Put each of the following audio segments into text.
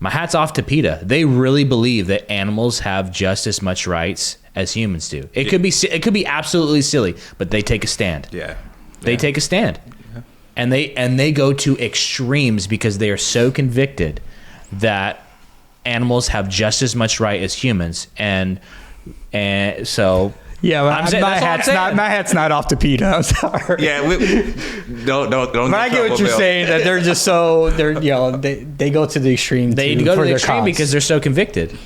My hat's off to PETA. They really believe that animals have just as much rights as humans do. It could be absolutely silly, but they take a stand. Yeah. They take a stand. Yeah. And they go to extremes because they are so convicted that animals have just as much right as humans. And so yeah, well, my hat's not off to PETA. I'm sorry. Yeah, don't. But I get what you're saying, that they're just so they go to the extreme. They go to the extreme because they're so convicted.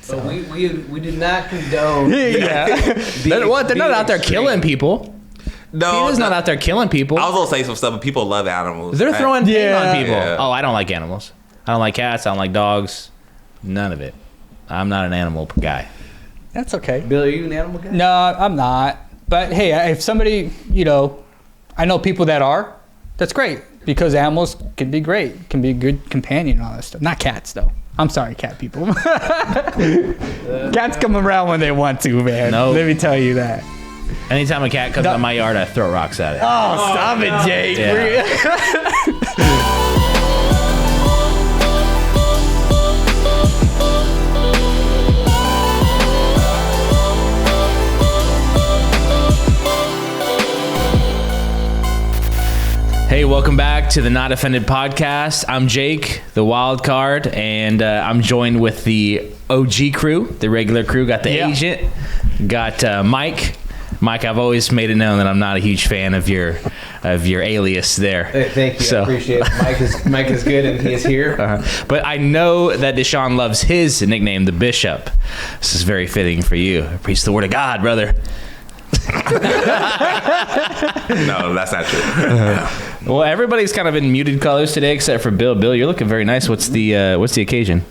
So we do not condone. Yeah, they're not out there killing people. No, PETA's not out there killing people. I was gonna say some stuff, but people love animals. They're throwing pain on people. Yeah. Oh, I don't like animals. I don't like cats. I don't like dogs. None of it. I'm not an animal guy. That's okay. Bill, are you an animal guy? No, I'm not. But hey, if somebody, I know people that are, that's great, because animals can be great, can be a good companion and all that stuff. Not cats, though. I'm sorry, cat people. Cats come around when they want to, man. No. Let me tell you that. Anytime a cat comes on my yard, I throw rocks at it. Oh, stop it, Jake. Yeah. Hey, welcome back to the Not Offended podcast. I'm Jake, the wild card, and I'm joined with the OG crew, the regular crew. Got the agent, got Mike. Mike, I've always made it known that I'm not a huge fan of your alias there. Hey, thank you. So, I appreciate it. Mike is good, and he is here. But I know that Deshaun loves his nickname, the Bishop. This is very fitting for you. Preach the word of God, brother. No, that's not true. Well, everybody's kind of in muted colors today, except for Bill. Bill, you're looking very nice. What's the occasion?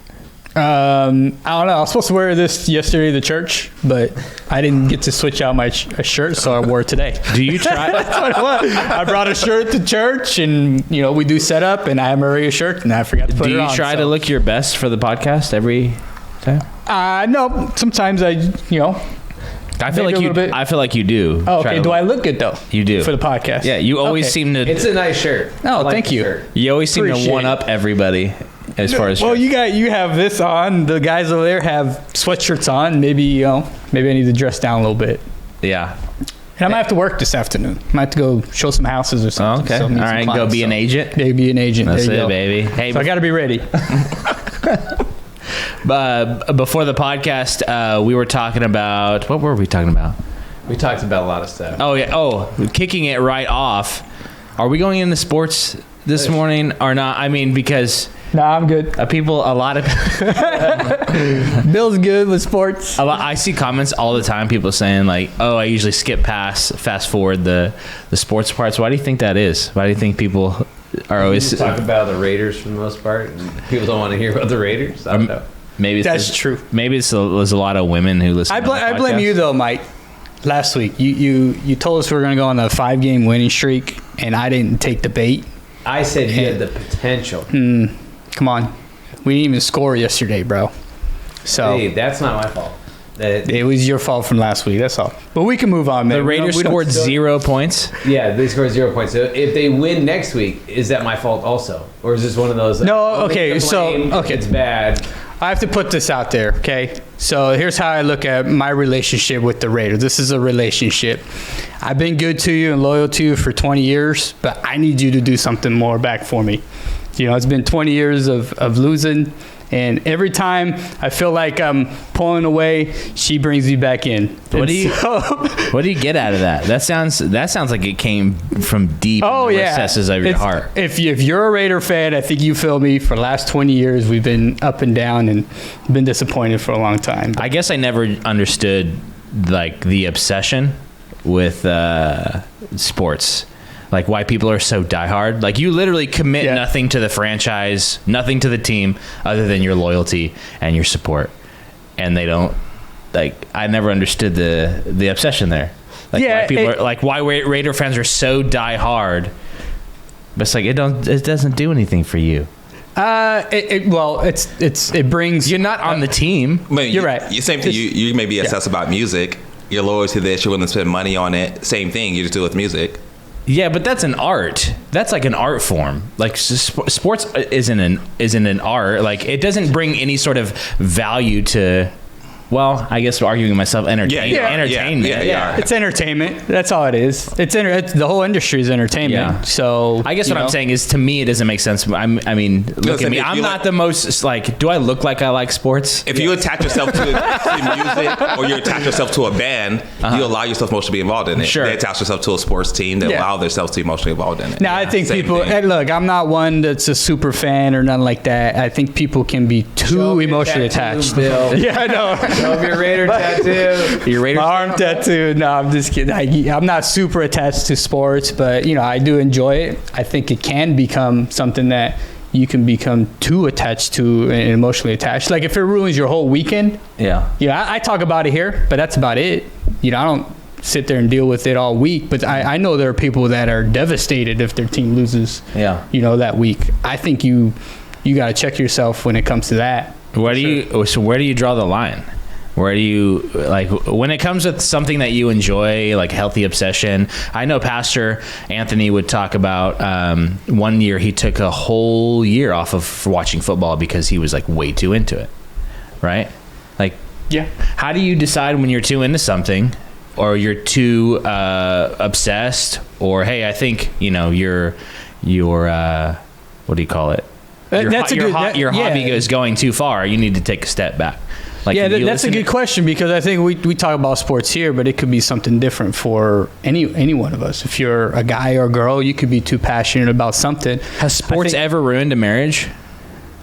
I don't know. I was supposed to wear this yesterday to church, but I didn't get to switch out my shirt, so I wore it today. Do you try? That's what it was. I brought a shirt to church, and we do set up, and I have my regular shirt, and I forgot to put it on. Do you try to look your best for the podcast every time? No. Sometimes I feel like you. I feel like you do. Oh, okay. Do I look good though? You do for the podcast. Yeah, you always seem to. It's a nice shirt. Oh, thank you. Shirt. You always seem to one up everybody as far as. Well, you have this on. The guys over there have sweatshirts on. Maybe I need to dress down a little bit. Yeah. And I might have to work this afternoon. I might have to go show some houses or something. Oh, okay. All right. Go be an agent. Maybe be an agent. That's there you it, go. baby. Hey, so I got to be ready. Before the podcast, we were talking about, what were we talking about? We talked about a lot of stuff. Oh yeah. Oh, kicking it right off. Are we going into sports this morning or not? I mean, because I'm good. A lot of Bill's good with sports. I see comments all the time. People saying like, "Oh, I usually fast forward the sports parts." Why do you think that is? Why do you think people are always talk about the Raiders for the most part, and people don't want to hear about the Raiders? I don't know. Maybe that's true. Maybe there's a lot of women who listen. I blame you though, Mike. Last week, you told us we were going to go on a 5-game winning streak, and I didn't take the bait. I said you had the potential. Come on, we didn't even score yesterday, bro. So hey, that's not my fault. It was your fault from last week. That's all. But we can move on, man. The Raiders scored 0 points. Yeah, they scored 0 points. So if they win next week, is that my fault also, or is this one of those? No. Okay. It's bad. I have to put this out there, okay? So here's how I look at my relationship with the Raiders. This is a relationship. I've been good to you and loyal to you for 20 years, but I need you to do something more back for me. It's been 20 years of losing, and every time I feel like I'm pulling away, she brings me back in. What do you get out of that? That sounds like it came from deep in the recesses of your heart. If you're a Raider fan, I think you feel me. For the last 20 years, we've been up and down and been disappointed for a long time. I guess I never understood like the obsession with sports. Like why people are so diehard. Like you literally commit nothing to the franchise, nothing to the team other than your loyalty and your support. And they don't I never understood the obsession there. Why Raider fans are so diehard. But it's like it doesn't do anything for you. It brings. You're not on the team. You're right. Same thing. You may be obsessed about music. You're loyal to this. You're willing to spend money on it. Same thing. You just do it with music. Yeah, but that's an art. That's like an art form. Like sports isn't an art. Like it doesn't bring any sort of value to. Well, I guess arguing myself, entertainment. Yeah. It's entertainment. That's all it is. It's the whole industry is entertainment. Yeah. So I guess what I'm saying is, to me, it doesn't make sense. I mean, look at me. I'm not the most like. Do I look like I like sports? If you attach yourself to music, or you attach yourself to a band, you allow yourself emotionally to be involved in it. Sure. They attach themselves to a sports team. They allow themselves to be emotionally involved in it. Now, I think Same people. thing. Hey, look, I'm not one that's a super fan or nothing like that. I think people can be too emotionally attached. Bill. Yeah, I know. Show me your Raider tattoo. Your Raiders. My arm tattoo. No, I'm just kidding. I'm not super attached to sports, but I do enjoy it. I think it can become something that you can become too attached to and emotionally attached. Like if it ruins your whole weekend. Yeah. I talk about it here, but that's about it. I don't sit there and deal with it all week. But I know there are people that are devastated if their team loses. Yeah. That week. I think you got to check yourself when it comes to that. Where do you draw the line? Where do you, like, when it comes with something that you enjoy, like healthy obsession? I know Pastor Anthony would talk about one year he took a whole year off of watching football because he was like way too into it, right? Like, Yeah. how do you decide when you're too into something, or you're too obsessed, or hey, I think you're what do you call it? Your hobby is going too far. You need to take a step back. Like, that's a good question, because I think we talk about sports here, but it could be something different for any one of us. If you're a guy or a girl, you could be too passionate about something. Has sports ever ruined a marriage?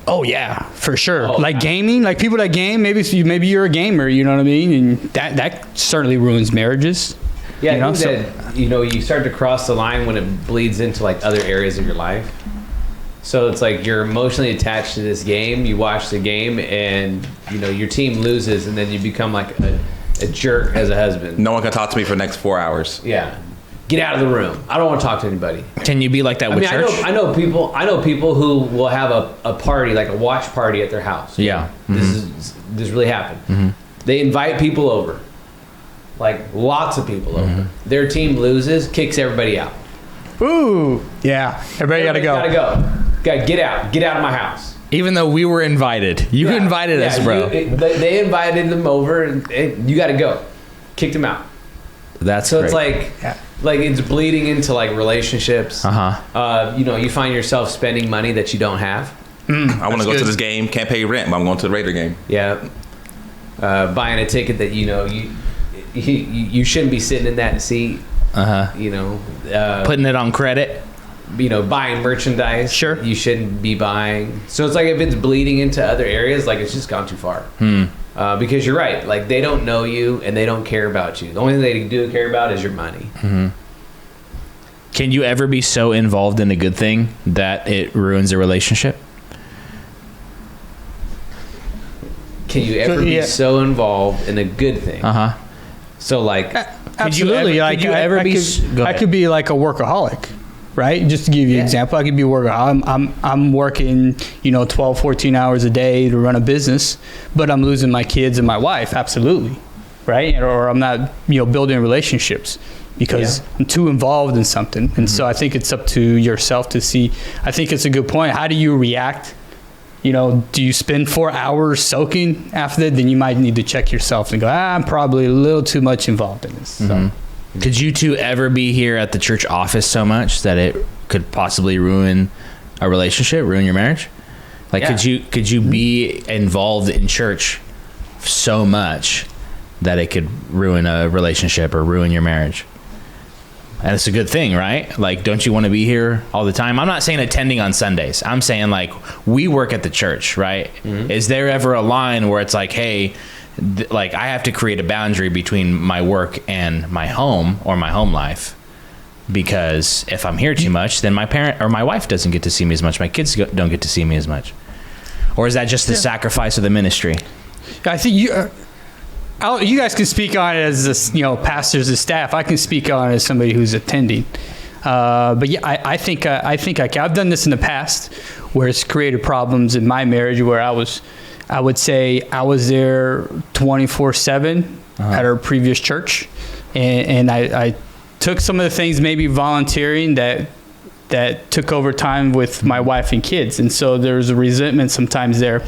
Oh yeah, for sure. Gaming, like people that game, maybe you're a gamer, you know what I mean, and that certainly ruins marriages. Yeah, I think that you start to cross the line when it bleeds into like other areas of your life. So it's like you're emotionally attached to this game. You watch the game, and your team loses, and then you become like a jerk as a husband. No one can talk to me for the next 4 hours. Yeah, get out of the room. I don't want to talk to anybody. Can you be like that with church? I know people who will have a party, like a watch party at their house. Yeah, This really happened. They invite people over, like lots of people over. Their team loses, kicks everybody out. Ooh, yeah. Everybody gotta go. Gotta go. Gotta get out of my house. Even though we were invited, you invited us, bro. They invited them over, and you gotta go. Kicked them out. That's so great. It's like it's bleeding into like relationships. You find yourself spending money that you don't have. I want to go to this game, can't pay rent, but I'm going to the Raider game. Yeah. Buying a ticket that you shouldn't be sitting in that seat. Putting it on credit. Buying merchandise. Sure. You shouldn't be buying. So it's like if it's bleeding into other areas, like it's just gone too far. Because you're right. Like they don't know you and they don't care about you. The only thing they do care about is your money. Can you ever be so involved in a good thing that it ruins a relationship? Can you ever be so involved in a good thing? So like, absolutely. I could be like a workaholic, right? Just to give you an example, I could be a workaholic. I'm working, 12, 14 hours a day to run a business, but I'm losing my kids and my wife. Absolutely. Right. Or I'm not, building relationships because I'm too involved in something. And so I think it's up to yourself to see. I think it's a good point. How do you react? Do you spend 4 hours soaking after that? Then you might need to check yourself and go, I'm probably a little too much involved in this. So. Could you two ever be here at the church office so much that it could possibly ruin a relationship, ruin your marriage? Like, could you be involved in church so much that it could ruin a relationship or ruin your marriage? And it's a good thing, right? Like, don't you want to be here all the time? I'm not saying attending on Sundays. I'm saying, like, we work at the church, right? Is there ever a line where it's like, hey, like, I have to create a boundary between my work and my home or my home life? Because if I'm here too much, then my parent or my wife doesn't get to see me as much. My kids don't get to see me as much. Or is that just the sacrifice of the ministry? I think you guys can speak on it as pastors and staff. I can speak on it as somebody who's attending. But yeah, I think I've done this in the past where it's created problems in my marriage where I would say I was there 24/7 at our previous church, and I took some of the things, maybe volunteering, that took over time with my wife and kids. And so there's a resentment sometimes there.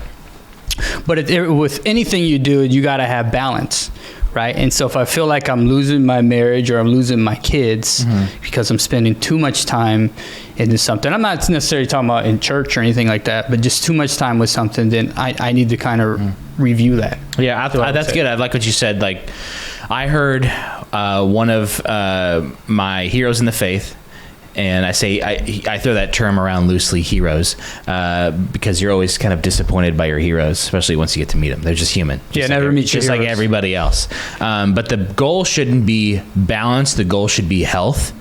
But with anything you do, you got to have balance, right? And so if I feel like I'm losing my marriage or I'm losing my kids because I'm spending too much time into something, I'm not necessarily talking about in church or anything like that, but just too much time with something, then I need to kind of review that. Yeah, that's good. I like what you said. Like, I heard one of my heroes in the faith, and I throw that term around loosely, heroes, because you're always kind of disappointed by your heroes, especially once you get to meet them. They're just human. Never meet your just heroes. Like everybody else. But the goal shouldn't be balance. The goal should be health.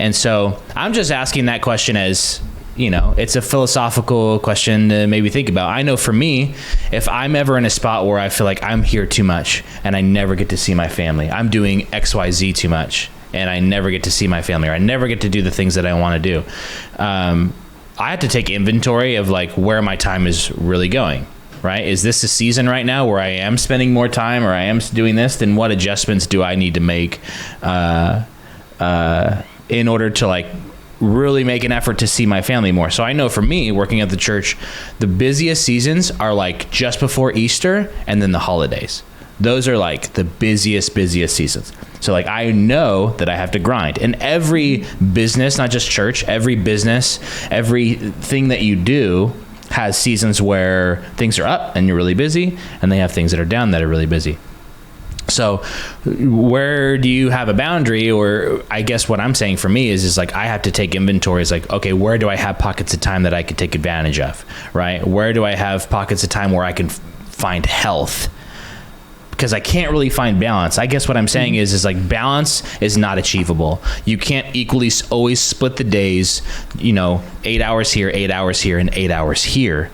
And so I'm just asking that question as, it's a philosophical question to maybe think about. I know for me, if I'm ever in a spot where I feel like I'm here too much and I never get to see my family, I'm doing XYZ too much, and I never get to see my family, or I never get to do the things that I want to do. I have to take inventory of like where my time is really going, right? Is this a season right now where I am spending more time, or I am doing this? Then what adjustments do I need to make in order to like really make an effort to see my family more? So I know for me, working at the church, the busiest seasons are like just before Easter and then the holidays. Those are like the busiest seasons. So like I know that I have to grind. And every business, not just church, every business, everything that you do has seasons where things are up and you're really busy, and they have things that are down that are really busy. So where do you have a boundary? Or I guess what I'm saying for me is like I have to take inventory. It's like, okay, where do I have pockets of time that I could take advantage of, right? Where do I have pockets of time where I can find health? Because I can't really find balance. I guess what I'm saying is like balance is not achievable. You can't equally always split the days, 8 hours here, 8 hours here, and 8 hours here,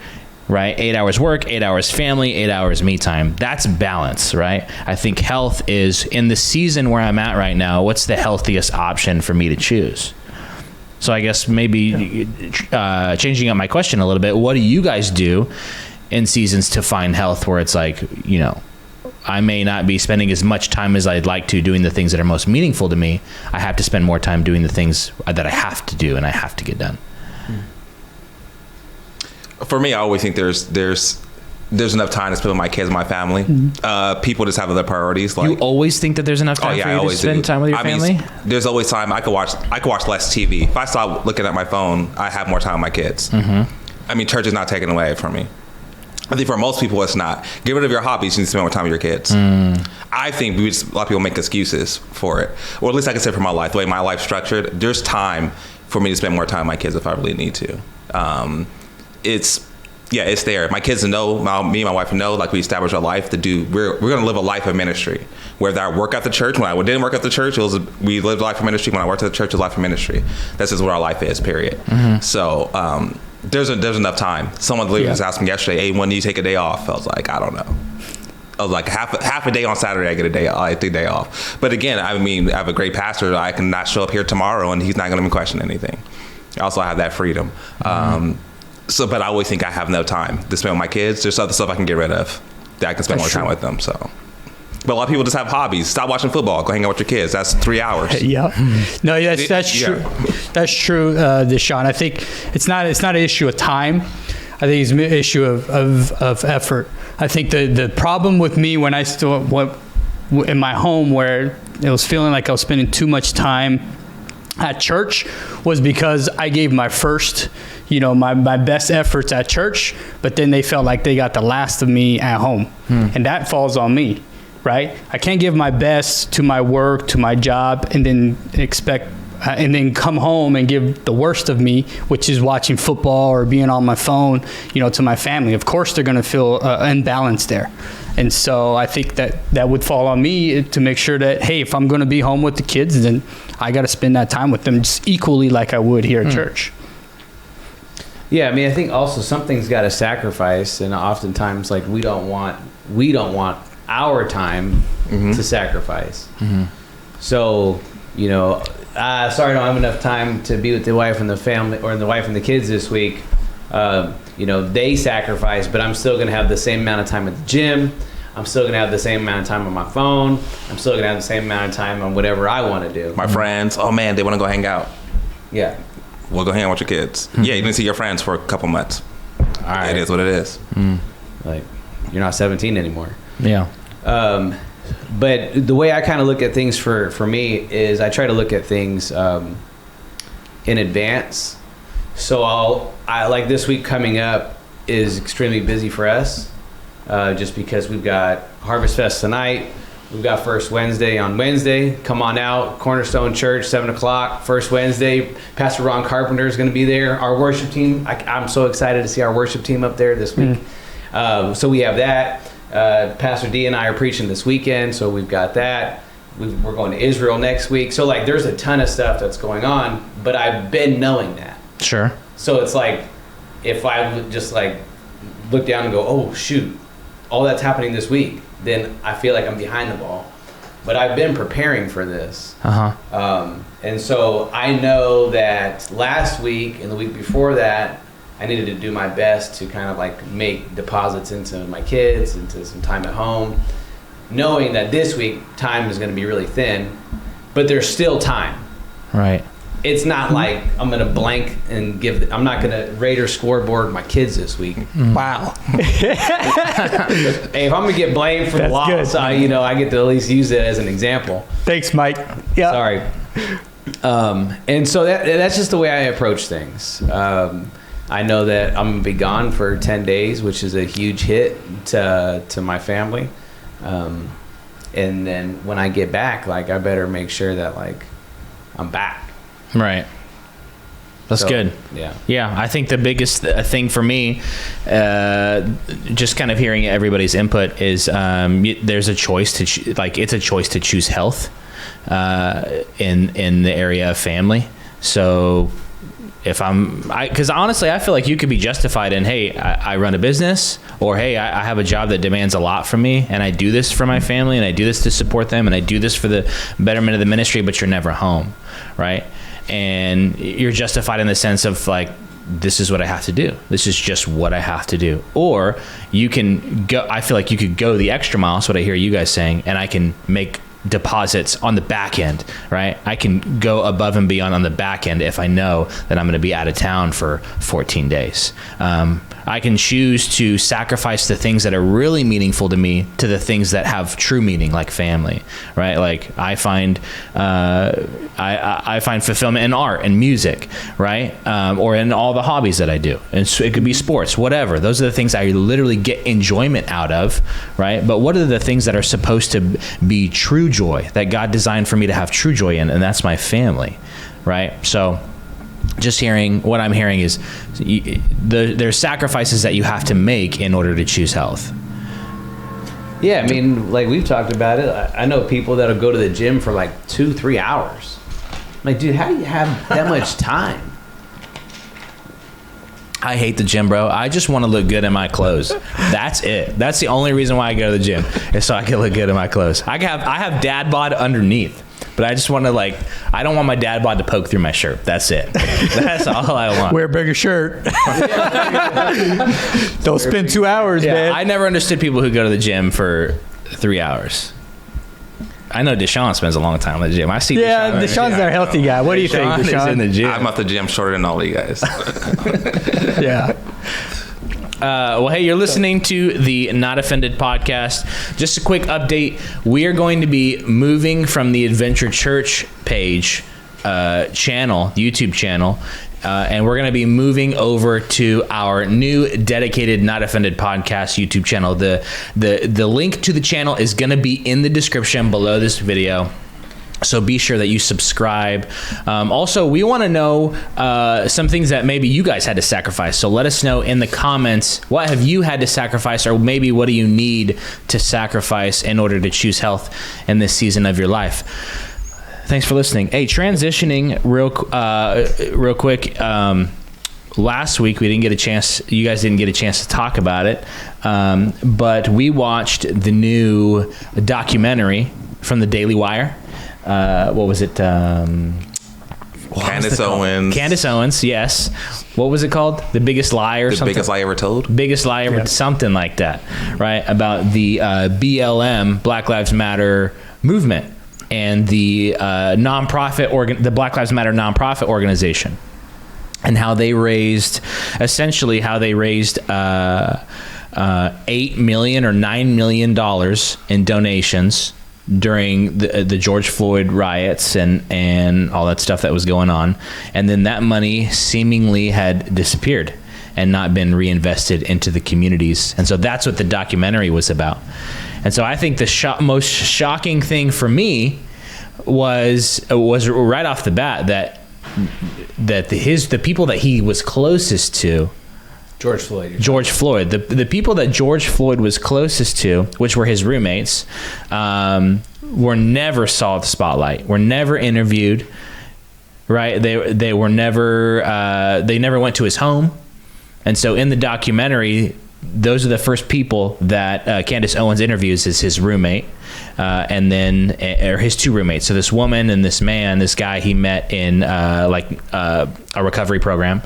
right? 8 hours work, 8 hours family, 8 hours me time. That's balance, right? I think health is, in the season where I'm at right now, what's the healthiest option for me to choose? So I guess maybe changing up my question a little bit, what do you guys do in seasons to find health where it's like, I may not be spending as much time as I'd like to doing the things that are most meaningful to me. I have to spend more time doing the things that I have to do and I have to get done. For me, I always think there's enough time to spend with my kids and my family. People just have other priorities. Like, you always think that there's enough time for you to spend time with your family? There's always time. I could watch less TV. If I stop looking at my phone, I have more time with my kids. Church is not taken away from me. I think for most people, it's not. Get rid of your hobbies, you need to spend more time with your kids. I think a lot of people make excuses for it. Or at least I can say for my life, the way my life's structured, there's time for me to spend more time with my kids if I really need to. It's there. My kids know, me and my wife know, like we established our life to do, we're going to live a life of ministry. Whether I work at the church, when I didn't work at the church, we lived a life of ministry. When I worked at the church, it was a life of ministry. That's just what our life is, period. So, there's enough time. Someone literally just asked me yesterday, hey, when do you take a day off? I was like, I don't know. I was like, half a day on Saturday, I get a day off. But again, I have a great pastor. I can not show up here tomorrow and he's not going to question anything. I also have that freedom. But I always think I have no time to spend with my kids. There's other stuff I can get rid of that I can spend more time with them. So. But a lot of people just have hobbies. Stop watching football. Go hang out with your kids. That's 3 hours. No, that's true. That's true, Deshaun. I think it's not an issue of time. I think it's an issue of effort. I think the problem with me when I still went in my home where it was feeling like I was spending too much time at church was because I gave my first, my best efforts at church, but then they felt like they got the last of me at home. And that falls on me. Right? I can't give my best to my work, to my job, and then and then come home and give the worst of me, which is watching football or being on my phone, to my family. Of course, they're going to feel unbalanced there. And so I think that would fall on me to make sure that, hey, if I'm going to be home with the kids, then I got to spend that time with them just equally like I would here at church. Yeah, I think also something's got to sacrifice, and oftentimes like we don't want our time to sacrifice. So, sorry, I don't have enough time to be with the wife and the family, or the wife and the kids this week. They sacrifice, but I'm still going to have the same amount of time at the gym. I'm still gonna have the same amount of time on my phone. I'm still gonna have the same amount of time on whatever I want to do. My friends, oh man, they want to go hang out. Yeah. We'll go hang out with your kids. Yeah, you didn't see your friends for a couple months. All right. It is what it is. Like, you're not 17 anymore. Yeah. But the way I kind of look at things for me is I try to look at things in advance. So I like this week coming up is extremely busy for us, just because we've got Harvest Fest tonight. We've got First Wednesday on Wednesday. Come on out, Cornerstone Church, 7 o'clock, First Wednesday. Pastor Ron Carpenter is going to be there. Our worship team, I'm so excited to see our worship team up there this week. So we have that. Pastor D and I are preaching this weekend, so we've got that. We're going to Israel next week. So like there's a ton of stuff that's going on, but I've been knowing that. Sure. So it's like if I would just like look down and go, oh shoot, all that's happening this week, then I feel like I'm behind the ball. But I've been preparing for this. And so I know that last week and the week before that, I needed to do my best to kind of like make deposits into my kids, into some time at home, knowing that this week time is going to be really thin, but there's still time. Right. It's not like I'm going to blank and I'm not going to Raider scoreboard my kids this week. Wow. Hey, if I'm going to get blamed for the loss, I get to at least use it as an example. Thanks, Mike. Yeah. Sorry. And so that's just the way I approach things. I know that I'm going to be gone for 10 days, which is a huge hit to my family. And then when I get back, like, I better make sure that, like, I'm back. Right. That's good. Yeah. Yeah. I think the biggest thing for me, just kind of hearing everybody's input is, there's a choice it's a choice to choose health, in the area of family. So if because honestly, I feel like you could be justified in, hey, I run a business, or hey, I have a job that demands a lot from me, and I do this for my family, and I do this to support them, and I do this for the betterment of the ministry, but you're never home, right? And you're justified in the sense of like, this is what I have to do. This is just what I have to do. Or you can go, I feel like you could go the extra mile. That's what I hear you guys saying. And I can make deposits on the back end, right? I can go above and beyond on the back end if I know that I'm going to be out of town for 14 days. I can choose to sacrifice the things that are really meaningful to me to the things that have true meaning, like family, right? Like I find fulfillment in art and music, right? Or in all the hobbies that I do. And so it could be sports, whatever. Those are the things I literally get enjoyment out of, right? But what are the things that are supposed to be true joy, that God designed for me to have true joy in? And that's my family, right? So just hearing what I'm hearing is there's sacrifices that you have to make in order to choose health. Yeah, I mean, like we've talked about it. I know people that'll go to the gym for like 2-3 hours. I'm like, dude, how do you have that much time? I hate the gym, bro. I just want to look good in my clothes. That's it. That's the only reason why I go to the gym, is so I can look good in my clothes. I have dad bod underneath, but I just want to I don't want my dad bod to poke through my shirt. That's it. That's all I want. Wear a bigger shirt. Don't spend 2 hours, man. I never understood people who go to the gym for 3 hours. I know Deshaun spends a long time at the gym. I see. Yeah, Deshaun's our healthy guy. What do you think, Deshaun? Is in the gym. I'm at the gym shorter than all of you guys. Yeah. Well, hey, you're listening to the Not Offended podcast. Just a quick update. We are going to be moving from the Adventure Church page channel, YouTube channel, and we're going to be moving over to our new dedicated Not Offended podcast YouTube channel. The link to the channel is going to be in the description below this video. So be sure that you subscribe. Also, we want to know some things that maybe you guys had to sacrifice. So let us know in the comments, what have you had to sacrifice, or maybe what do you need to sacrifice in order to choose health in this season of your life? Thanks for listening. Hey, transitioning real quick. Last week you guys didn't get a chance to talk about it, but we watched the new documentary from the Daily Wire. What was it? Candace Owens. Candace Owens, yes. What was it called? The Biggest Lie or something? The Biggest Lie Ever Told? Biggest Lie Ever, something like that, right? About the BLM, Black Lives Matter movement, and the the Black Lives Matter nonprofit organization, and how they raised $8 million or $9 million in donations during the George Floyd riots and all that stuff that was going on. And then that money seemingly had disappeared and not been reinvested into the communities. And so that's what the documentary was about. And so I think the most shocking thing for me was right off the bat that the people that he was closest to, George Floyd. The people that George Floyd was closest to, which were his roommates, were never saw the spotlight. Were never interviewed. Right? They were never. They never went to his home. And so in the documentary, those are the first people that Candace Owens interviews as his roommate, and then or his two roommates. So this woman and this man, this guy he met in a recovery program.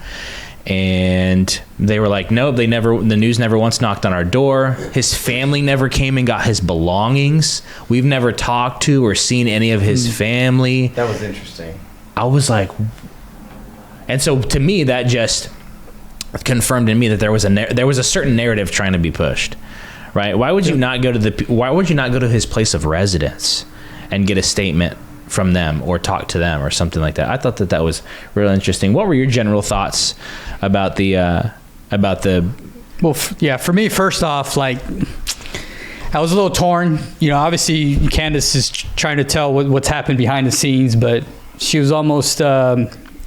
And they were like, nope, the news never once knocked on our door. His family never came and got his belongings. We've never talked to or seen any of his family. That was interesting. I was like, and so to me, that just confirmed in me that there was a certain narrative trying to be pushed, right? Why would you not go to his place of residence and get a statement from them or talk to them or something like that? I thought that was really interesting. What were your general thoughts about the for me, first off, like, I was a little torn. Obviously Candace is trying to tell what's happened behind the scenes, but she was almost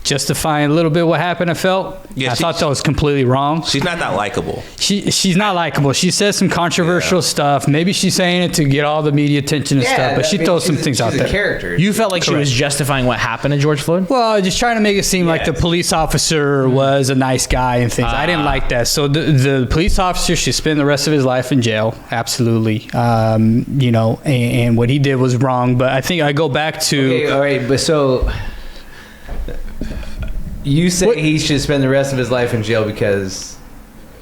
justifying a little bit what happened. I felt. I thought that was completely wrong. She's not that likable. She's not likable. She says some controversial stuff. Maybe she's saying it to get all the media attention and stuff, but she throws some things out there. She's a character. You felt like she was justifying what happened to George Floyd? Well, just trying to make it seem like the police officer was a nice guy and things. I didn't like that. So the police officer should spend the rest of his life in jail. Absolutely. And what he did was wrong. But I think I go back to... Okay, all right, but so... You say he should spend the rest of his life in jail because...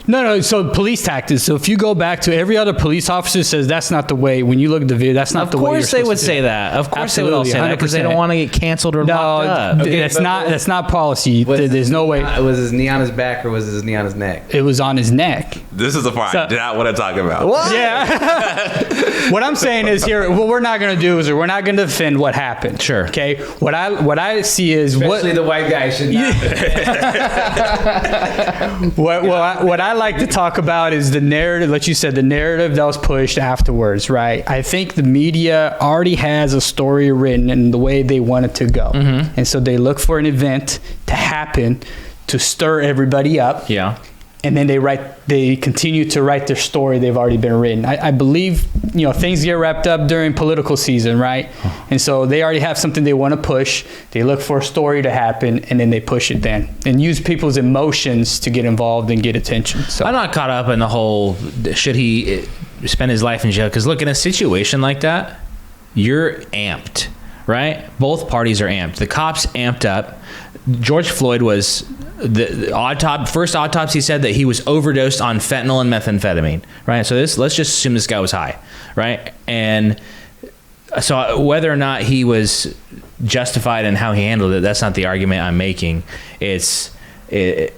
No. So police tactics. So if you go back to every other police officer says that's not the way. When you look at the video, that's not the way. Of course they would say that. Of course they would all say that because they don't want to get canceled or locked up. Okay, that's not policy. There's no way. Was his knee on his back or was his knee on his neck? It was on his neck. This is the part I did not want to talk about. What? Yeah. What I'm saying is here, what we're not going to do is we're not going to defend what happened. Sure. Okay. What I see is especially the white guy should not. What I like to talk about is the narrative, like you said, the narrative that was pushed afterwards, right? I think the media already has a story written in the way they want it to go. Mm-hmm. And so they look for an event to happen to stir everybody up. Yeah. And then they continue to write their story they've already been written. I believe, things get wrapped up during political season, right? And so they already have something they want to push. They look for a story to happen, and then they push it then. And use people's emotions to get involved and get attention. So I'm not caught up in the whole, should he spend his life in jail? Because look, in a situation like that, you're amped, right? Both parties are amped. The cops amped up. George Floyd was... The first autopsy said that he was overdosed on fentanyl and methamphetamine, right? So let's just assume this guy was high, right? And so whether or not he was justified in how he handled it, that's not the argument I'm making. I say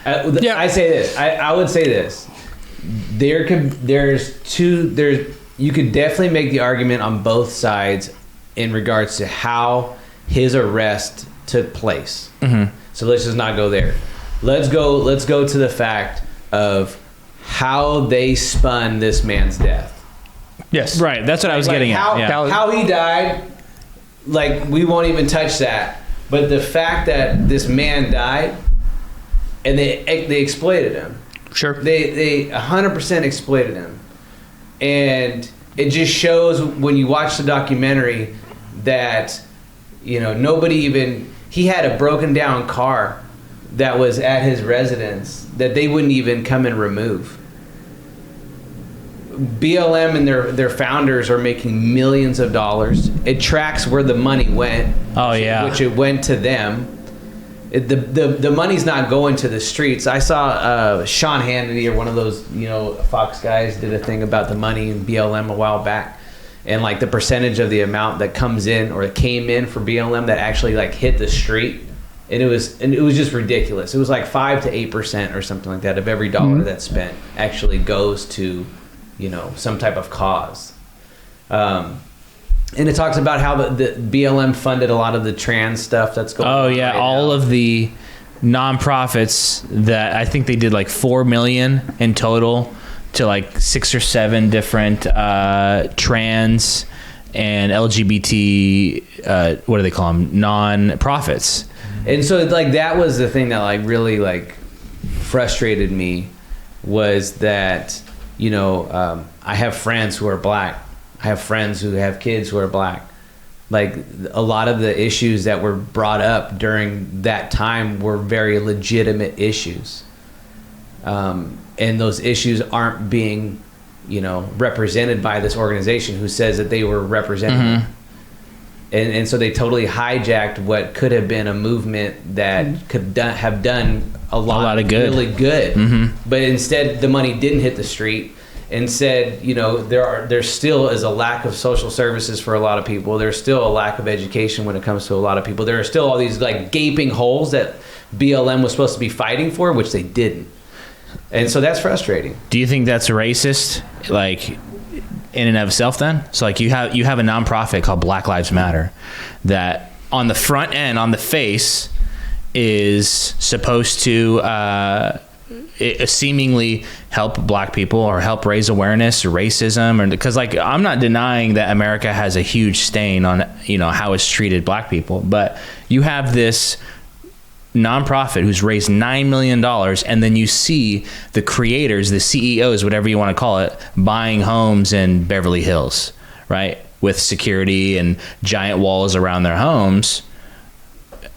this. I would say this. You could definitely make the argument on both sides in regards to how his arrest took place. Mm-hmm. So let's just not go there. Let's go to the fact of how they spun this man's death. Yes. Right. That's what I was getting at. Yeah. How he died, we won't even touch that. But the fact that this man died and they exploited him. Sure. They 100% exploited him. And it just shows when you watch the documentary that he had a broken down car that was at his residence that they wouldn't even come and remove. BLM and their founders are making millions of dollars. It tracks where the money went. Oh, yeah. Which it went to them. The money's not going to the streets. I saw Sean Hannity or one of those, Fox guys did a thing about the money in BLM a while back, and like the percentage of the amount that comes in or came in for BLM that actually like hit the street, and it was just ridiculous. It was like 5 to 8% or something like that of every dollar that's spent actually goes to, some type of cause. And it talks about how the BLM funded a lot of the trans stuff that's going on. Oh, yeah. Right all now. of the nonprofits that I think they did like $4 million in total to like 6 or 7 different trans and LGBT, what do they call them? Non-profits. And so like that was the thing that like really like frustrated me was that, I have friends who are black. I have friends who have kids who are black. Like a lot of the issues that were brought up during that time were very legitimate issues. And those issues aren't being, represented by this organization who says that they were representing them. And so they totally hijacked what could have been a movement that could have done a lot of good. Really good. But instead the money didn't hit the street. Instead, there still is a lack of social services for a lot of people. There's still a lack of education when it comes to a lot of people. There are still all these like gaping holes that BLM was supposed to be fighting for, which they didn't. And so that's frustrating. Do you think that's racist, like in and of itself then? So like you have a nonprofit called Black Lives Matter that on the front end, on the face, is supposed to seemingly help black people or help raise awareness of racism, or because like I'm not denying that America has a huge stain on how it's treated black people, but you have this nonprofit who's raised $9 million, and then you see the creators, the CEOs, whatever you want to call it, buying homes in Beverly Hills, right, with security and giant walls around their homes.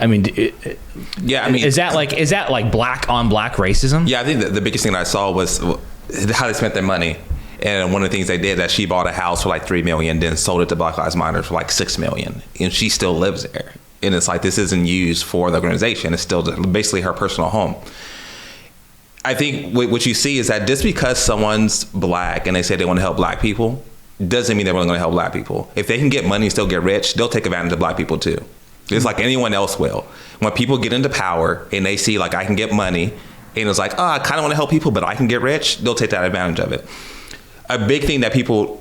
I mean, is that like black on black racism? Yeah, I think the biggest thing that I saw was how they spent their money. And one of the things they did, that she bought a house for like $3 million, then sold it to Black Lives Matter for like $6 million, and she still lives there. And it's like, this isn't used for the organization; it's still basically her personal home. I think what you see is that just because someone's black and they say they want to help black people, doesn't mean they're really going to help black people. If they can get money and still get rich, they'll take advantage of black people too. It's like anyone else will. When people get into power and they see like I can get money, and it's like, I kind of want to help people, but I can get rich, they'll take that advantage of it. A big thing that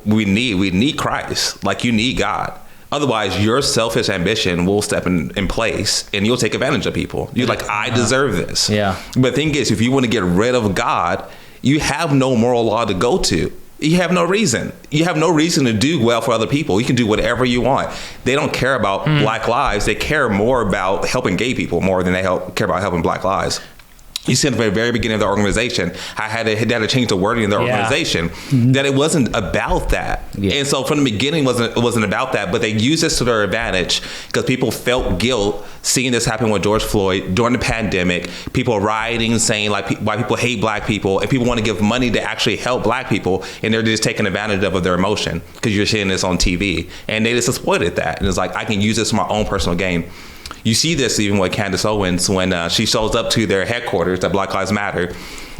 we need Christ. Like, you need God. Otherwise, your selfish ambition will step in place and you'll take advantage of people. You're like, I deserve this. Yeah. But the thing is, if you want to get rid of God, you have no moral law to go to. You have no reason. You have no reason to do well for other people. You can do whatever you want. They don't care about black lives. They care more about helping gay people more than they care about helping black lives. You see at the very beginning of the organization, I had to change the wording in the organization, that it wasn't about that. Yeah. And so from the beginning, it wasn't about that, but they used this to their advantage because people felt guilt seeing this happen with George Floyd during the pandemic, people rioting, saying like why people hate black people, and people want to give money to actually help black people, and they're just taking advantage of their emotion because you're seeing this on TV. And they just exploited that. And it's like, I can use this for my own personal gain. You see this even with Candace Owens when she shows up to their headquarters at Black Lives Matter,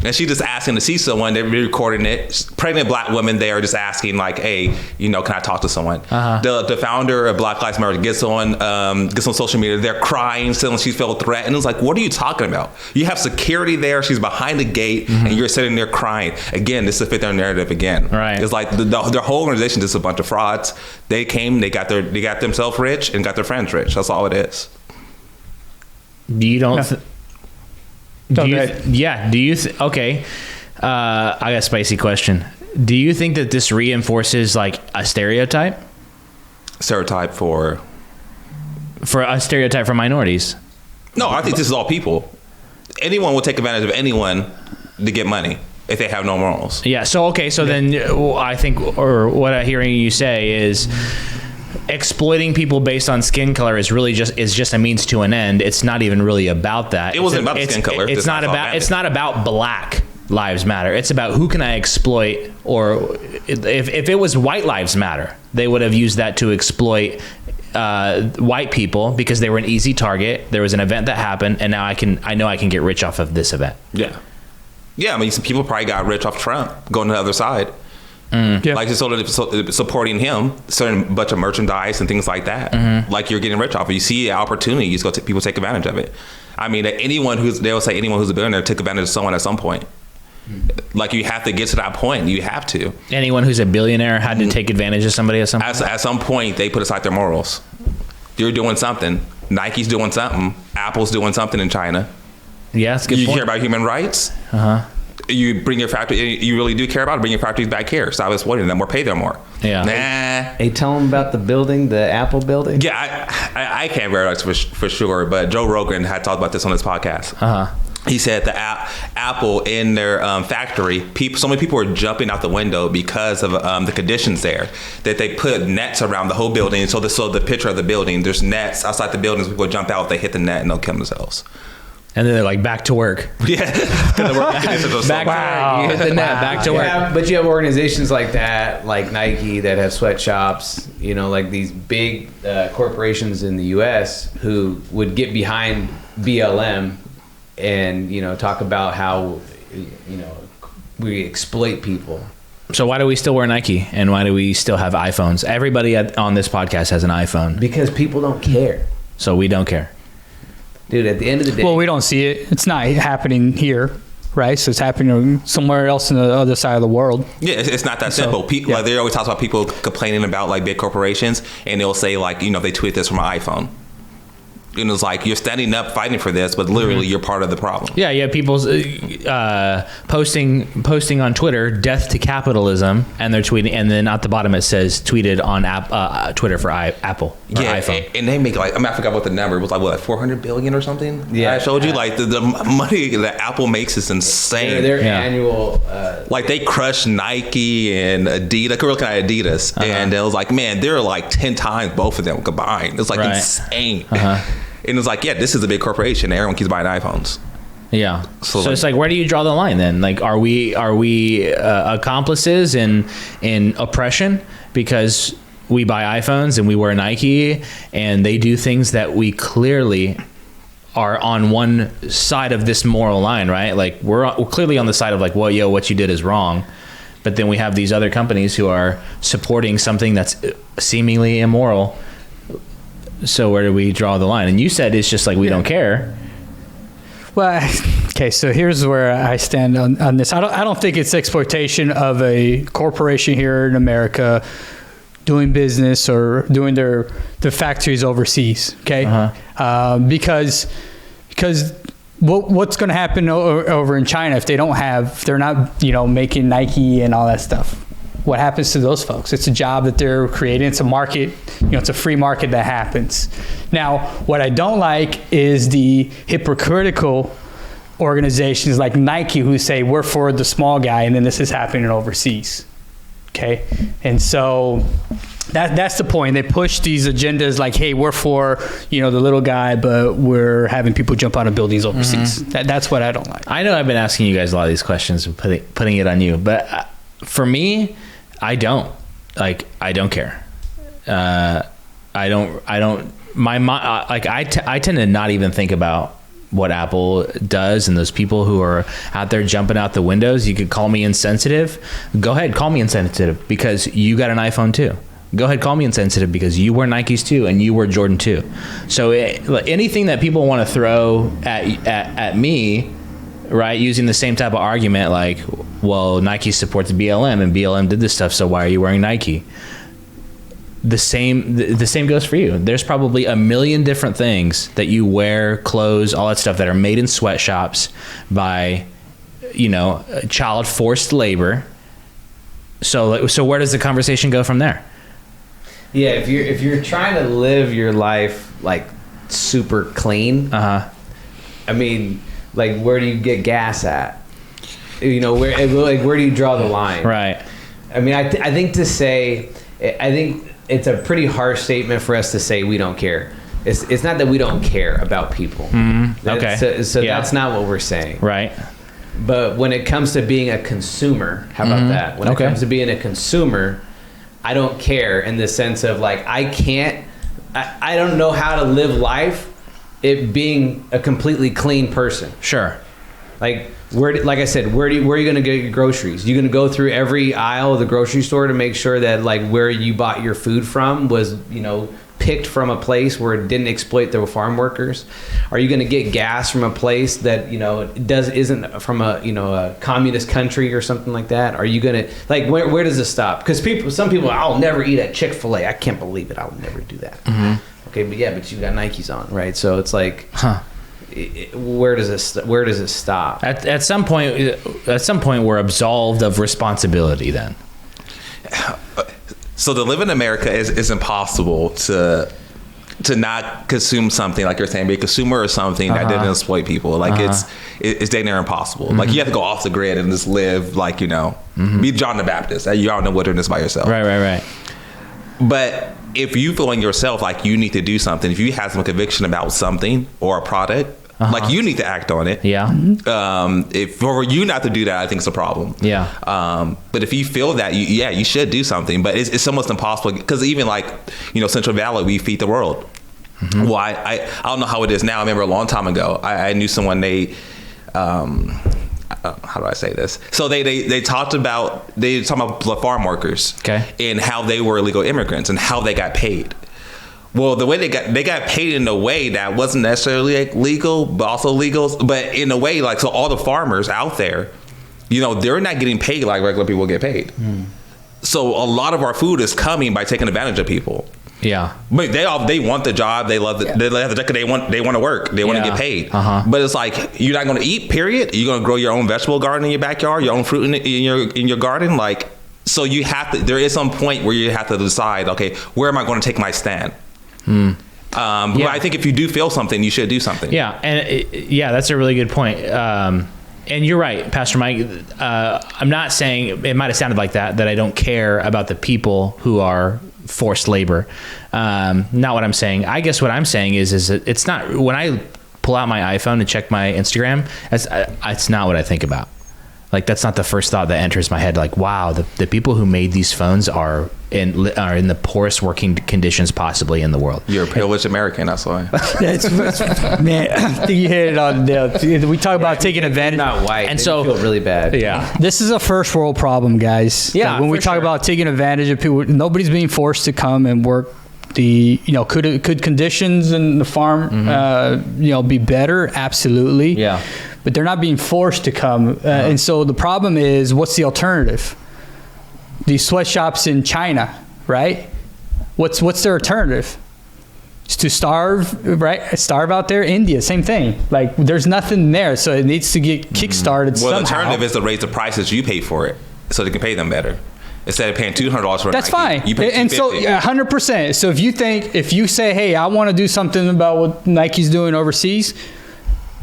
and she just asking to see someone. They're recording it. Pregnant black women there are just asking like, "Hey, can I talk to someone?" The founder of Black Lives Matter gets on social media. They're crying, saying she felt threatened. It's like, what are you talking about? You have security there. She's behind the gate, and you're sitting there crying. Again, this is to fit their narrative again. Right. It's like their whole organization is just a bunch of frauds. They came, they got themselves rich and got their friends rich. That's all it is. You don't. Okay. I got a spicy question. Do you think that this reinforces like a stereotype? Stereotype for a stereotype for minorities? No, I think this is all people. Anyone will take advantage of anyone to get money if they have no morals. Yeah. So then I think, or what I'm hearing you say is, exploiting people based on skin color is just a means to an end. It's not even really about that. It wasn't about the skin color. It's not about black. lives matter. It's about who can I exploit, or if it was white lives matter, they would have used that to exploit white people because they were an easy target. There was an event that happened, and now I know I can get rich off of this event. Yeah. I mean, some people probably got rich off Trump going to the other side. Yeah. Like supporting him, certain bunch of merchandise and things like that. Like you're getting rich off it. You see an opportunity, you just go people take advantage of it. I mean, anyone who's a billionaire took advantage of someone at some point. Like you have to get to that point. You have to. Anyone who's a billionaire had to take advantage of somebody at some point. At some point, they put aside their morals. You're doing something. Nike's doing something. Apple's doing something in China. Yeah, that's a good You point. care about human rights. You bring your factory. You really do care about it. Bring your factories back here. Stop exploiting them or pay them more. Yeah. Nah. Hey, tell them about the building, the Apple building. Yeah, I can't verify for sure, but Joe Rogan had talked about this on his podcast. He said the Apple in their factory, so many people were jumping out the window because of the conditions there, that they put nets around the whole building. So the picture of the building, there's nets outside the buildings. People jump out, they hit the net, and they'll kill themselves. And then they're like, back to work. Yeah. Back to work. You hit the net, back to work. But you have organizations like that, like Nike, that have sweatshops, like these big corporations in the U.S. who would get behind BLM and, talk about how, we exploit people. So why do we still wear Nike? And why do we still have iPhones? Everybody on this podcast has an iPhone. Because people don't care. So we don't care. Dude, at the end of the day... Well, we don't see it. It's not happening here, right? So it's happening somewhere else in the other side of the world. Yeah, it's not that simple. People, like, they always talk about people complaining about like big corporations, and they'll say like, they tweet this from an iPhone. And it's like, you're standing up fighting for this, but literally you're part of the problem. Yeah, you have people posting on Twitter, death to capitalism, and they're tweeting, and then at the bottom it says tweeted on Twitter for Apple or iPhone. And they make like, I forgot what the number, it was like, what, 400 billion or something? Yeah. I showed you, like the money that Apple makes is insane. Their annual... like they crush Nike and Adidas. We're looking at Adidas, and it was like, man, they're like 10 times both of them combined. It's like insane. And it's like, yeah, this is a big corporation. Everyone keeps buying iPhones. Yeah. So like, it's like, where do you draw the line then? Like, are we accomplices in oppression because we buy iPhones and we wear Nike and they do things that we clearly are on one side of this moral line, right? Like we're clearly on the side of like, well, what you did is wrong. But then we have these other companies who are supporting something that's seemingly immoral. So where do we draw the line? And you said it's just like we don't care. Well, okay, so here's where I stand on this. I don't think it's exploitation of a corporation here in America doing business or doing their factories overseas. Okay, because what's going to happen over in China if they're not making Nike and all that stuff? What happens to those folks? It's a job that they're creating. It's a market, it's a free market that happens. Now, what I don't like is the hypocritical organizations like Nike who say we're for the small guy, and then this is happening overseas. Okay, and so that's the point. They push these agendas like, hey, we're for the little guy, but we're having people jump out of buildings overseas. That's what I don't like. I know I've been asking you guys a lot of these questions and putting it on you, but for me, I don't care. I tend to not even think about what Apple does and those people who are out there jumping out the windows. You could call me insensitive. Go ahead, call me insensitive because you got an iPhone too. Go ahead, call me insensitive because you wear Nikes too and you wear Jordan too. So anything that people want to throw at me, right, using the same type of argument like, well, Nike supports BLM and BLM did this stuff, so why are you wearing Nike? The same goes for you. There's probably a million different things that you wear, clothes, all that stuff that are made in sweatshops by, child forced labor. So where does the conversation go from there? Yeah, if you're trying to live your life like super clean, I mean, like where do you get gas at? Where do you draw the line? Right. I mean, I think it's a pretty harsh statement for us to say we don't care. It's not that we don't care about people. Okay. So that's not what we're saying. Right. But when it comes to being a consumer, how about that? When it comes to being a consumer, I don't care in the sense of like, I don't know how to live life it being a completely clean person. Sure. Like like I said, where are you going to get your groceries? You going to go through every aisle of the grocery store to make sure that like where you bought your food from was, picked from a place where it didn't exploit the farm workers? Are you going to get gas from a place that isn't from a communist country or something like that? Are you going to like where does this stop? Because some people, I'll never eat at Chick-fil-A. I can't believe it. I'll never do that. Mm-hmm. Okay, but you got Nikes on, right? So it's like, where does this stop? At some point, we're absolved of responsibility. Then. So to live in America is impossible to not consume something like you're saying, be a consumer of something that didn't exploit people. Like it's dang near impossible. Mm-hmm. Like you have to go off the grid and just live like be John the Baptist. You out in the wilderness by yourself. Right. But if you feel in yourself like you need to do something, if you have some conviction about something or a product, like you need to act on it. Yeah. If for you not to do that, I think it's a problem. Yeah. But if you feel that, you should do something. But it's almost impossible because even like Central Valley, we feed the world. Mm-hmm. Well, I don't know how it is now. I remember a long time ago, I knew someone how do I say this? So they talked about the farm workers, and how they were illegal immigrants and how they got paid. Well, the way they got paid in a way that wasn't necessarily like legal, but also legal. But in a way, like, so all the farmers out there, they're not getting paid like regular people get paid. Mm. So a lot of our food is coming by taking advantage of people. Yeah, but they want the job. They love they love the they want to work. They want to get paid. But it's like you're not going to eat. Period. You're going to grow your own vegetable garden in your backyard, your own fruit in your garden. Like, so you have to. There is some point where you have to decide. Okay, where am I going to take my stand? But I think if you do feel something, you should do something. Yeah, and that's a really good point. And you're right, Pastor Mike. I'm not saying, it might have sounded like that I don't care about the people who are forced labor. Not what I'm saying. I guess what I'm saying is that it's not, when I pull out my iPhone and check my Instagram, it's not what I think about. Like, that's not the first thought that enters my head. Like, wow, the people who made these phones are in the poorest working conditions possibly in the world. You're a privileged American, that's why. Man, I think you hit it on the nail. We talk about taking advantage. Not white, and so feel really bad. Yeah, this is a first world problem, guys. Yeah, like when we talk about taking advantage of people, nobody's being forced to come and work. Could conditions in the farm, be better? Absolutely. Yeah. But they're not being forced to come. And so the problem is, what's the alternative? These sweatshops in China, right? What's their alternative? It's to starve, right? Starve out there. India, same thing. Like, there's nothing there, so it needs to get kickstarted somehow. The alternative is to raise the prices you pay for it, so they can pay them better. Instead of paying $200 for that's Nike, fine. You pay and so 100%. So if you say, hey, I want to do something about what Nike's doing overseas,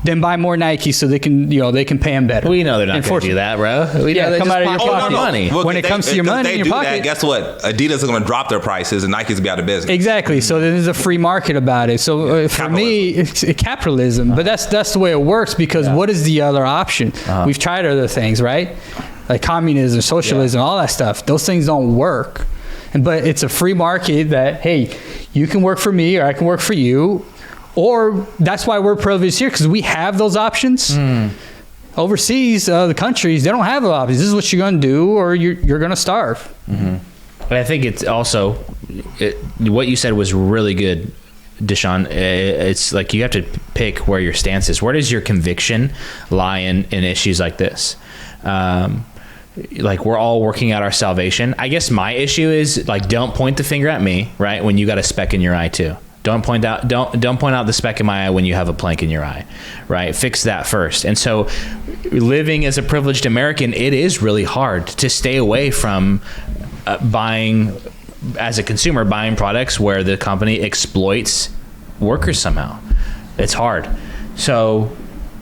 then buy more Nike so they can pay them better. We know they're not going to do that, bro. We know they come just out of your pocket. Money. Well, when it comes to your money in your pocket, that, guess what? Adidas is going to drop their prices and Nike's going to be out of business. Exactly. So there's a free market about it. So for me, it's capitalism. But that's the way it works, because what is the other option? We've tried other things, right? Like communism, socialism, all that stuff. Those things don't work. But it's a free market that, hey, you can work for me or I can work for you. Or that's why we're privileged here, because we have those options. Overseas, the countries, they don't have those options. This is what you're going to do, or you're going to starve. Mm-hmm. But I think it's also, what you said was really good, Deshaun. It's like you have to pick where your stance is. Where does your conviction lie in issues like this? Like, we're all working out our salvation. I guess my issue is, like, don't point the finger at me, right, when you got a speck in your eye too. Don't point out the speck in my eye when you have a plank in your eye, right? Fix that first. And so, living as a privileged American, it is really hard to stay away from buying products where the company exploits workers somehow. It's hard. So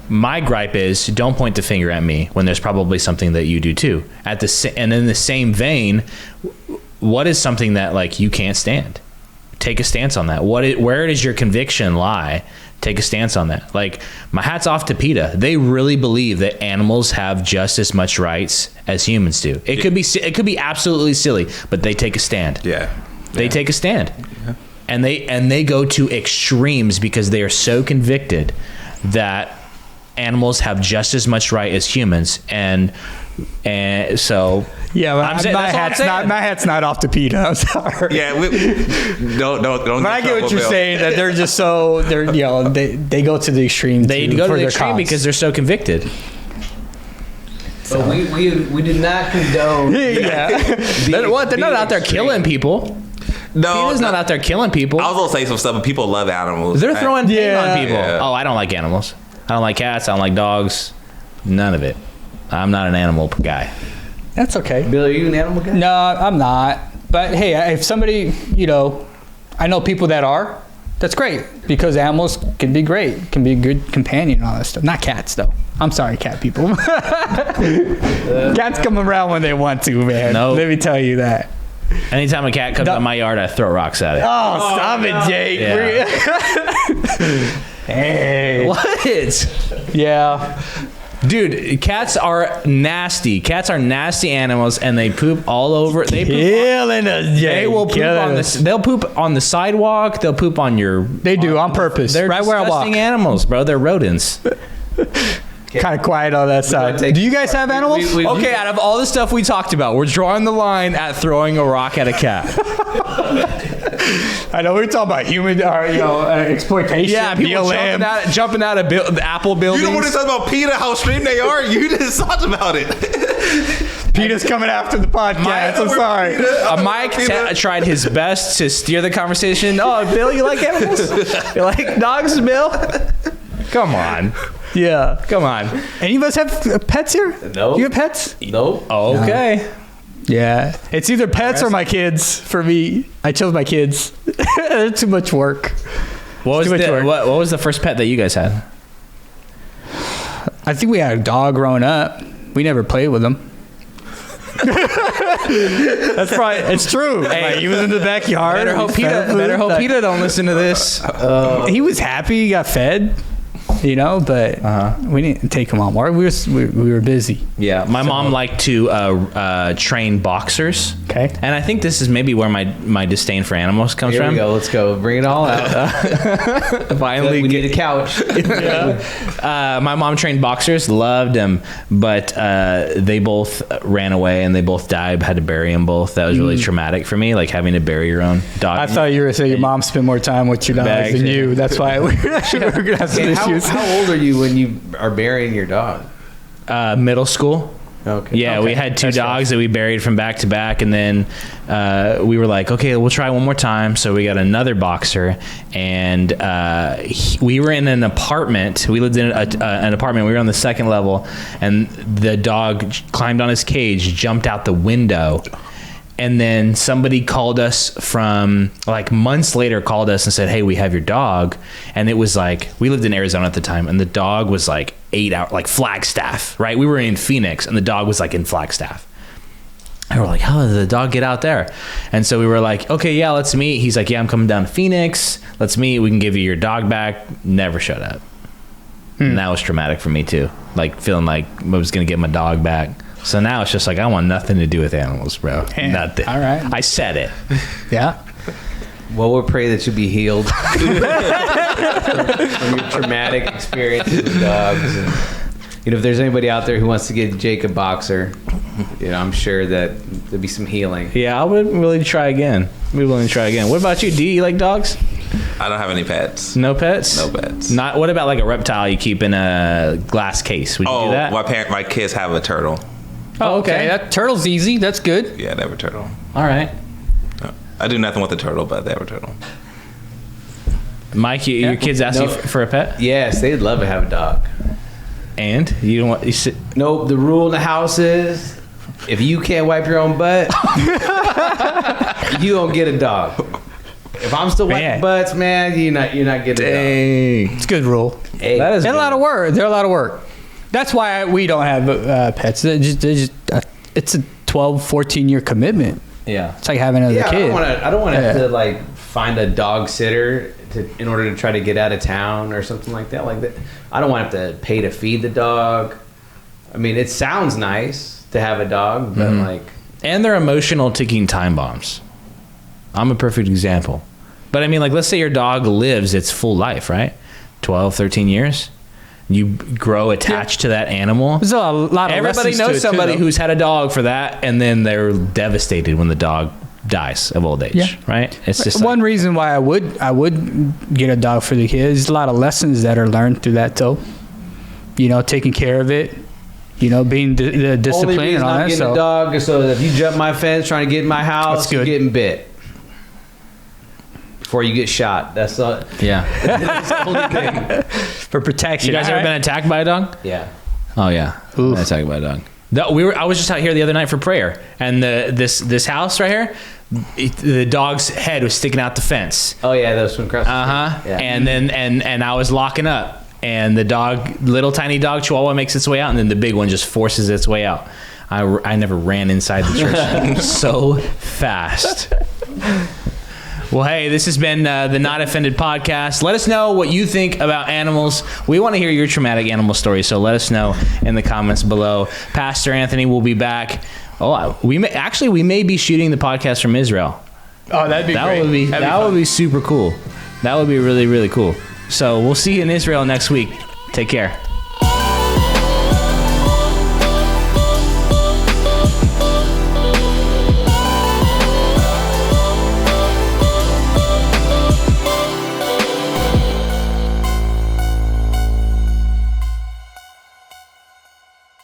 my gripe is, don't point the finger at me when there's probably something that you do too. And in the same vein, what is something that, like, you can't stand? Take a stance on that. Where does your conviction lie take a stance on that. Like, my hat's off to PETA. They really believe that animals have just as much rights as humans do. It could be absolutely silly, but they take a stand. Yeah. They take a stand. Yeah. And they go to extremes because they are so convicted that animals have just as much right as humans, and so yeah, well, my hat's not off to PETA. I'm sorry. Yeah, don't. But I get what you're saying, that they're just so they go to the extreme. They go to the extreme because they're so convicted. So we did not condone. They're not out there killing people. No, PETA's not out there killing people. I was gonna say some stuff, but people love animals. They're throwing pain on people. Yeah. Oh, I don't like animals. I don't like cats. I don't like dogs. None of it. I'm not an animal guy. That's okay. Bill, are you an animal guy? No, I'm not. But hey, if somebody, I know people that are, that's great, because animals can be great, can be a good companion and all that stuff. Not cats, though. I'm sorry, cat people. Cats come around when they want to, man. Nope. Let me tell you that. Anytime a cat comes on my yard, I throw rocks at it. Oh, stop it, Jake. Yeah. Hey. What? Yeah. Dude, cats are nasty. Cats are nasty animals, and they poop all over. They will poop on this. They'll poop on the sidewalk. They'll poop on your. They do on purpose. They're right where I walk. disgusting animals, bro. They're rodents. Kind of quiet on that side. Do you guys have animals? Okay, out of all the stuff we talked about, we're drawing the line at throwing a rock at a cat. I know we're talking about human, exploitation. Yeah, people jumping out of Apple buildings. You don't want to talk about PETA, how extreme they are. You just talked about it. PETA's coming after the podcast. I'm sorry. Mike tried his best to steer the conversation. Oh, Bill, you like animals? You like dogs, Bill? Come on. Yeah. Come on. Any of us have pets here? No. You have pets? Nope. Okay. No. Yeah. It's either pets or my kids for me. I chose my kids. They're too much work. What was the first pet that you guys had? I think we had a dog growing up. We never played with him. That's probably, it's true. Hey, he was in the backyard. Better hope PETA don't listen to this. He was happy. He got fed. But we didn't take him on more. We were busy. Yeah, my mom liked to train boxers. Okay. And I think this is maybe where my disdain for animals comes Here from. we go. Let's go. Bring it all out. Finally, we need a couch. my mom trained boxers, loved them, but they both ran away and they both died. Had to bury them both. That was really traumatic for me, like having to bury your own dog. I thought you were going to say your mom spent more time with your dogs than you. That's why we're going to have some issues. How old are you when you are burying your dog? Middle school. Okay. Yeah, we had two dogs that we buried from back to back, and then we were like, okay, we'll try one more time. So we got another boxer, and we were in an apartment. We lived in an apartment. We were on the second level, and the dog climbed on his cage, jumped out the window. And then somebody called us from, like, months later, called us and said, hey, we have your dog. And it was like, we lived in Arizona at the time, and the dog was like 8 hours, like Flagstaff, right? We were in Phoenix, and the dog was like in Flagstaff. And we're like, how did the dog get out there? And so we were like, okay, yeah, let's meet. He's like, yeah, I'm coming down to Phoenix. Let's meet. We can give you your dog back. Never showed up. And that was traumatic for me too. Like feeling like I was going to get my dog back. So now it's just like, I want nothing to do with animals, bro. Nothing. All right. I said it. Yeah. Well, we'll pray that you be healed from your traumatic experiences with dogs. And, if there's anybody out there who wants to get Jake a boxer, I'm sure that there'll be some healing. Yeah, I would really try again. Be willing to try again. What about you? Do you like dogs? I don't have any pets. No pets? No pets. Not. What about like a reptile you keep in a glass case? Would you do that? My kids have a turtle. Oh, okay. That turtle's easy. That's good. Yeah, they have a turtle. All right. I do nothing with the turtle, but they have a turtle. Mike, your kids ask you for a pet? Yes, they'd love to have a dog. And you don't want Nope. The rule in the house is, if you can't wipe your own butt, you don't get a dog. If I'm still wiping butts, man, you're not getting a dog. It's a good rule. Hey, that is They're a lot of work. They're a lot of work. That's why we don't have pets. It's a 12, 14-year commitment. Yeah. It's like having another kid. I don't want to have to like find a dog sitter in order to try to get out of town or something like that. Like that, I don't want to have to pay to feed the dog. I mean, it sounds nice to have a dog, but like, and they're emotional ticking time bombs. I'm a perfect example. But I mean, like, let's say your dog lives its full life, right? 12, 13 years. You grow attached to that animal. There's a lot of Everybody lessons to knows it, somebody too, though. who's had a dog for that, and then they're devastated when the dog dies of old age, Yeah. right? It's just one like, reason why I would get a dog for the kids. There's a lot of lessons that are learned through that, though. You know, taking care of it. You know, being the discipline only and reason all I'm that. getting So a dog is so that if you jump my fence trying to get in my house, That's you're good. getting bit before you get shot. That's not. yeah. That's the only thing. for protection. You guys ever been attacked by a dog? Yeah. Oh yeah, Oof. been attacked by a dog. I was just out here the other night for prayer, and this house right here, the dog's head was sticking out the fence. Oh yeah, those one across. Yeah. And then and I was locking up, and the dog, little tiny dog Chihuahua, makes its way out, and then the big one just forces its way out. I never ran inside the church so fast. Well, hey, this has been the Not Offended podcast. Let us know what you think about animals. We want to hear your traumatic animal stories, so let us know in the comments below. Pastor Anthony will be back. Oh, we may be shooting the podcast from Israel. Oh, that'd be great. That would be super cool. That would be really, really cool. So we'll see you in Israel next week. Take care.